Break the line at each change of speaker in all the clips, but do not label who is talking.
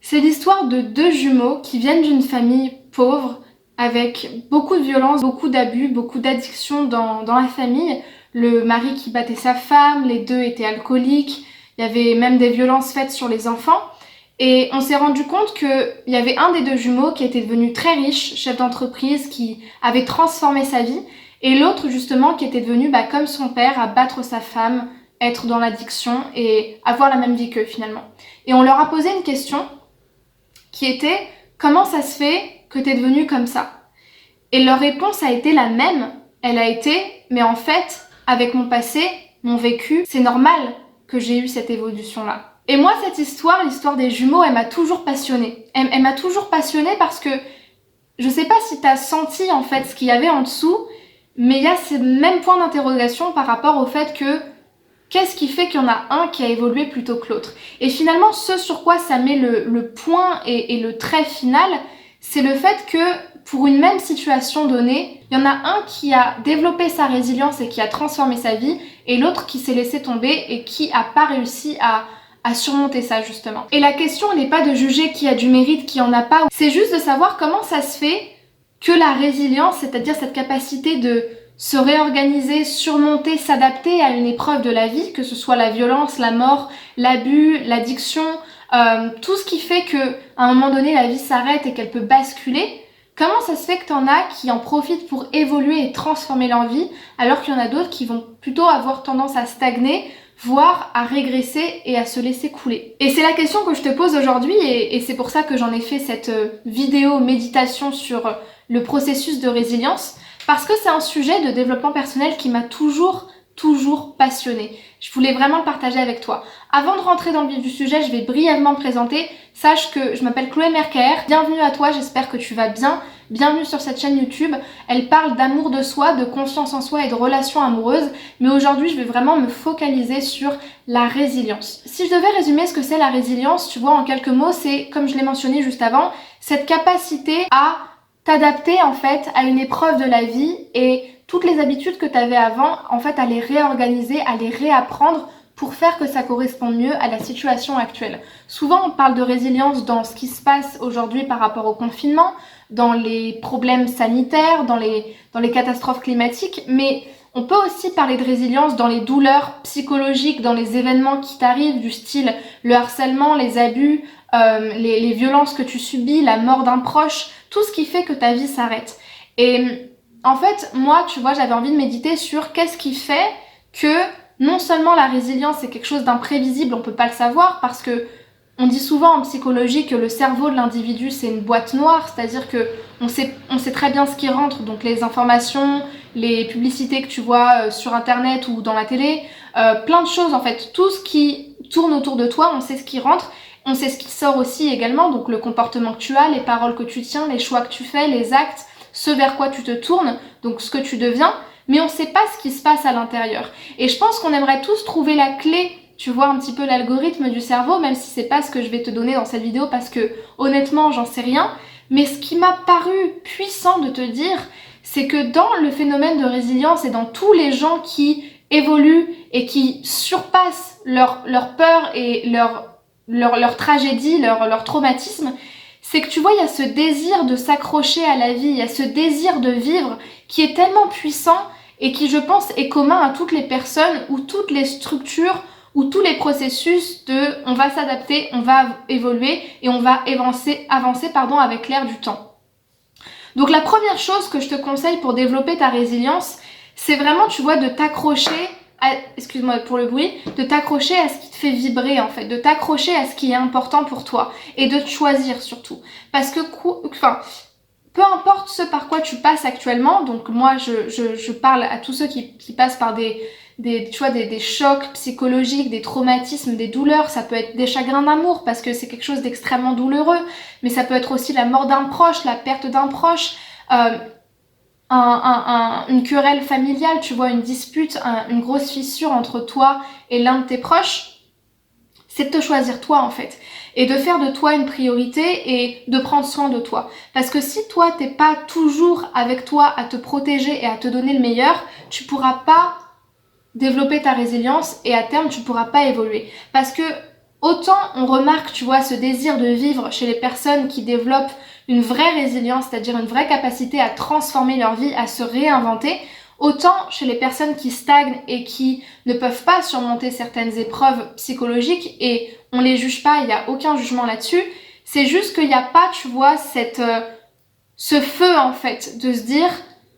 C'est l'histoire de deux jumeaux qui viennent d'une famille pauvre, avec beaucoup de violence, beaucoup d'abus, beaucoup d'addictions dans la famille. Le mari qui battait sa femme, les deux étaient alcooliques, il y avait même des violences faites sur les enfants. Et on s'est rendu compte qu'il y avait un des deux jumeaux qui était devenu très riche, chef d'entreprise, qui avait transformé sa vie, et l'autre justement qui était devenu comme son père, à battre sa femme, être dans l'addiction et avoir la même vie qu'eux finalement. Et on leur a posé une question qui était « Comment ça se fait que t'es devenu comme ça ?» Et leur réponse a été la même. Elle a été « Mais en fait, avec mon passé, mon vécu, c'est normal que j'ai eu cette évolution-là. » Et moi, cette histoire, l'histoire des jumeaux, elle m'a toujours passionnée. Elle m'a toujours passionnée parce que je sais pas si t'as senti en fait ce qu'il y avait en dessous, mais il y a ces mêmes points d'interrogation par rapport au fait que qu'est-ce qui fait qu'il y en a un qui a évolué plutôt que l'autre? Et finalement, ce sur quoi ça met le point et le trait final, c'est le fait que pour une même situation donnée, il y en a un qui a développé sa résilience et qui a transformé sa vie, et l'autre qui s'est laissé tomber et qui n'a pas réussi à surmonter ça justement. Et la question n'est pas de juger qui a du mérite, qui en a pas, c'est juste de savoir comment ça se fait que la résilience, c'est-à-dire cette capacité de se réorganiser, surmonter, s'adapter à une épreuve de la vie, que ce soit la violence, la mort, l'abus, l'addiction, tout ce qui fait qu'à un moment donné la vie s'arrête et qu'elle peut basculer. Comment ça se fait que t'en as qui en profitent pour évoluer et transformer leur vie, alors qu'il y en a d'autres qui vont plutôt avoir tendance à stagner, voire à régresser et à se laisser couler? Et c'est la question que je te pose aujourd'hui, et c'est pour ça que j'en ai fait cette vidéo méditation sur le processus de résilience, parce que c'est un sujet de développement personnel qui m'a toujours passionnée. Je voulais vraiment le partager avec toi. Avant de rentrer dans le vif du sujet, je vais brièvement me présenter. Sache que je m'appelle Chloé Mercaer. Bienvenue à toi, j'espère que tu vas bien. Bienvenue sur cette chaîne YouTube. Elle parle d'amour de soi, de confiance en soi et de relations amoureuses. Mais aujourd'hui, je vais vraiment me focaliser sur la résilience. Si je devais résumer ce que c'est la résilience, tu vois, en quelques mots, c'est, comme je l'ai mentionné juste avant, cette capacité à t'adapter en fait à une épreuve de la vie et toutes les habitudes que tu avais avant, en fait, à les réorganiser, à les réapprendre pour faire que ça corresponde mieux à la situation actuelle. Souvent, on parle de résilience dans ce qui se passe aujourd'hui par rapport au confinement, dans les problèmes sanitaires, dans les catastrophes climatiques, mais on peut aussi parler de résilience dans les douleurs psychologiques, dans les événements qui t'arrivent, du style le harcèlement, les abus, les violences que tu subis, la mort d'un proche, tout ce qui fait que ta vie s'arrête. Et en fait, moi, tu vois, j'avais envie de méditer sur qu'est-ce qui fait que non seulement la résilience est quelque chose d'imprévisible, on peut pas le savoir, parce que on dit souvent en psychologie que le cerveau de l'individu c'est une boîte noire, c'est-à-dire que on sait très bien ce qui rentre, donc les informations, les publicités que tu vois sur internet ou dans la télé, plein de choses en fait, tout ce qui tourne autour de toi, on sait ce qui rentre, on sait ce qui sort aussi également, donc le comportement que tu as, les paroles que tu tiens, les choix que tu fais, les actes, ce vers quoi tu te tournes, donc ce que tu deviens, mais on sait pas ce qui se passe à l'intérieur. Et je pense qu'on aimerait tous trouver la clé, tu vois un petit peu l'algorithme du cerveau, même si c'est pas ce que je vais te donner dans cette vidéo parce que honnêtement j'en sais rien, mais ce qui m'a paru puissant de te dire, c'est que dans le phénomène de résilience et dans tous les gens qui évoluent et qui surpassent leur peur et leur tragédie, leur traumatisme, c'est que tu vois, il y a ce désir de s'accrocher à la vie, il y a ce désir de vivre qui est tellement puissant et qui, je pense, est commun à toutes les personnes ou toutes les structures ou tous les processus de on va s'adapter, on va évoluer et on va avancer avec l'air du temps. Donc la première chose que je te conseille pour développer ta résilience, c'est vraiment, tu vois, de t'accrocher excuse-moi pour le bruit, de t'accrocher à ce qui te fait vibrer en fait, de t'accrocher à ce qui est important pour toi et de te choisir surtout. Parce que, peu importe ce par quoi tu passes actuellement, donc moi je parle à tous ceux qui passent par des chocs psychologiques, des traumatismes, des douleurs, ça peut être des chagrins d'amour parce que c'est quelque chose d'extrêmement douloureux, mais ça peut être aussi la mort d'un proche, la perte d'un proche, une querelle familiale, tu vois, une dispute, une grosse fissure entre toi et l'un de tes proches, c'est de te choisir toi en fait, et de faire de toi une priorité et de prendre soin de toi. Parce que si toi t'es pas toujours avec toi à te protéger et à te donner le meilleur, tu pourras pas développer ta résilience et à terme tu pourras pas évoluer. Parce que autant on remarque, tu vois, ce désir de vivre chez les personnes qui développent une vraie résilience, c'est-à-dire une vraie capacité à transformer leur vie, à se réinventer, autant chez les personnes qui stagnent et qui ne peuvent pas surmonter certaines épreuves psychologiques, et on les juge pas, il n'y a aucun jugement là-dessus, c'est juste qu'il n'y a pas, tu vois, ce feu en fait, de se dire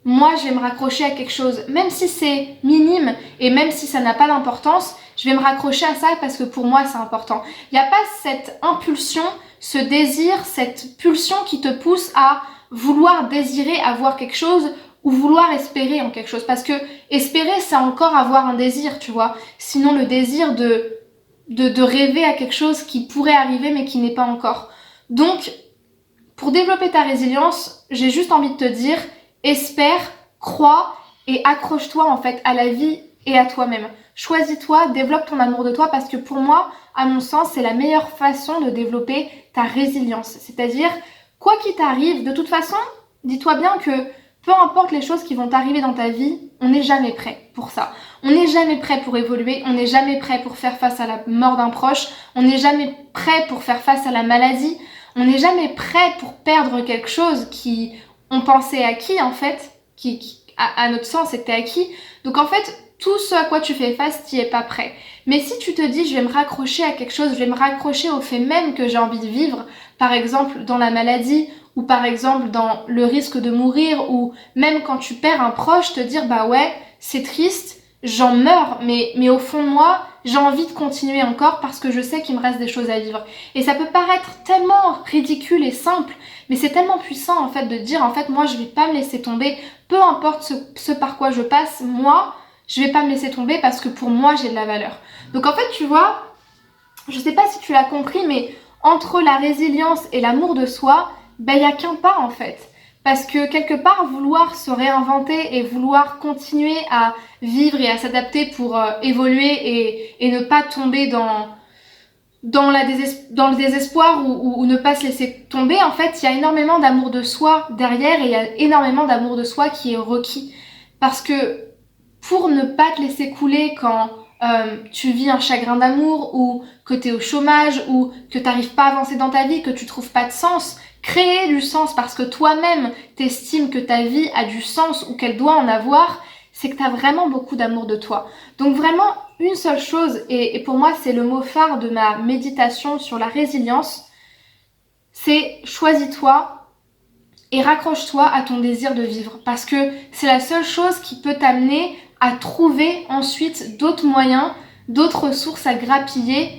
moi je vais me raccrocher à quelque chose, même si c'est minime et même si ça n'a pas d'importance, je vais me raccrocher à ça parce que pour moi c'est important. Il n'y a pas cette impulsion, ce désir, cette pulsion qui te pousse à vouloir désirer avoir quelque chose ou vouloir espérer en quelque chose. Parce que espérer, c'est encore avoir un désir, tu vois. Sinon le désir de rêver à quelque chose qui pourrait arriver mais qui n'est pas encore. Donc, pour développer ta résilience, j'ai juste envie de te dire, espère, crois et accroche-toi en fait à la vie et à toi-même. Choisis-toi, développe ton amour de toi parce que pour moi, à mon sens, c'est la meilleure façon de développer ta résilience. C'est-à-dire, quoi qu'il t'arrive, de toute façon, dis-toi bien que peu importe les choses qui vont t'arriver dans ta vie, on n'est jamais prêt pour ça. On n'est jamais prêt pour évoluer, on n'est jamais prêt pour faire face à la mort d'un proche, on n'est jamais prêt pour faire face à la maladie, on n'est jamais prêt pour perdre quelque chose qui on pensait acquis en fait, qui à notre sens était acquis. Donc en fait, tout ce à quoi tu fais face, t'y es pas prêt. Mais si tu te dis je vais me raccrocher à quelque chose, je vais me raccrocher au fait même que j'ai envie de vivre, par exemple dans la maladie, ou par exemple dans le risque de mourir, ou même quand tu perds un proche, te dire bah ouais, c'est triste, j'en meurs, mais au fond de moi, j'ai envie de continuer encore parce que je sais qu'il me reste des choses à vivre. Et ça peut paraître tellement ridicule et simple, mais c'est tellement puissant en fait de dire en fait moi je vais pas me laisser tomber, peu importe ce par quoi je passe, moi je vais pas me laisser tomber parce que pour moi j'ai de la valeur. Donc en fait tu vois, je sais pas si tu l'as compris, mais entre la résilience et l'amour de soi, ben il y a qu'un pas en fait. Parce que quelque part, vouloir se réinventer et vouloir continuer à vivre et à s'adapter pour évoluer et ne pas tomber dans le désespoir ou ne pas se laisser tomber, en fait, il y a énormément d'amour de soi derrière et il y a énormément d'amour de soi qui est requis. Parce que pour ne pas te laisser couler quand tu vis un chagrin d'amour ou que tu es au chômage ou que tu n'arrives pas à avancer dans ta vie, que tu trouves pas de sens, créer du sens parce que toi-même t'estimes que ta vie a du sens ou qu'elle doit en avoir, c'est que tu as vraiment beaucoup d'amour de toi. Donc vraiment, une seule chose, et pour moi c'est le mot phare de ma méditation sur la résilience, c'est choisis-toi et raccroche-toi à ton désir de vivre. Parce que c'est la seule chose qui peut t'amener à trouver ensuite d'autres moyens, d'autres ressources à grappiller,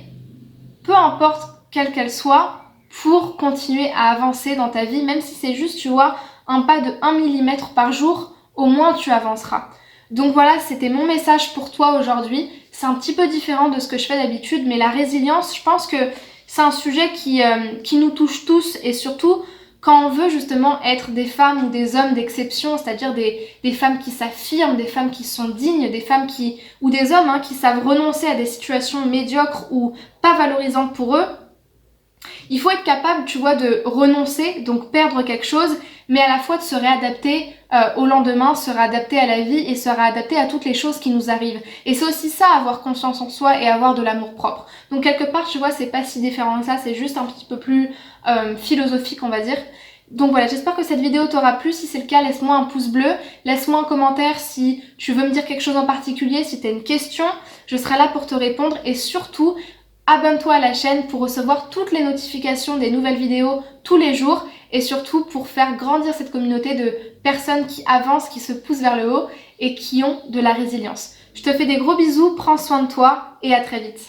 peu importe quelle qu'elle soit, pour continuer à avancer dans ta vie, même si c'est juste, tu vois, un pas de 1 mm par jour, au moins tu avanceras. Donc voilà, c'était mon message pour toi aujourd'hui. C'est un petit peu différent de ce que je fais d'habitude, mais la résilience, je pense que c'est un sujet qui nous touche tous, et surtout quand on veut justement être des femmes ou des hommes d'exception, c'est-à-dire des femmes qui s'affirment, des femmes qui sont dignes, des femmes ou des hommes qui savent renoncer à des situations médiocres ou pas valorisantes pour eux. Il faut être capable, tu vois, de renoncer, donc perdre quelque chose, mais à la fois de se réadapter au lendemain, se réadapter à la vie et se réadapter à toutes les choses qui nous arrivent. Et c'est aussi ça, avoir confiance en soi et avoir de l'amour propre. Donc quelque part, tu vois, c'est pas si différent que ça, c'est juste un petit peu plus philosophique, on va dire. Donc voilà, j'espère que cette vidéo t'aura plu. Si c'est le cas, laisse-moi un pouce bleu, laisse-moi un commentaire si tu veux me dire quelque chose en particulier, si tu as une question, je serai là pour te répondre. Et surtout, abonne-toi à la chaîne pour recevoir toutes les notifications des nouvelles vidéos tous les jours et surtout pour faire grandir cette communauté de personnes qui avancent, qui se poussent vers le haut et qui ont de la résilience. Je te fais des gros bisous, prends soin de toi et à très vite.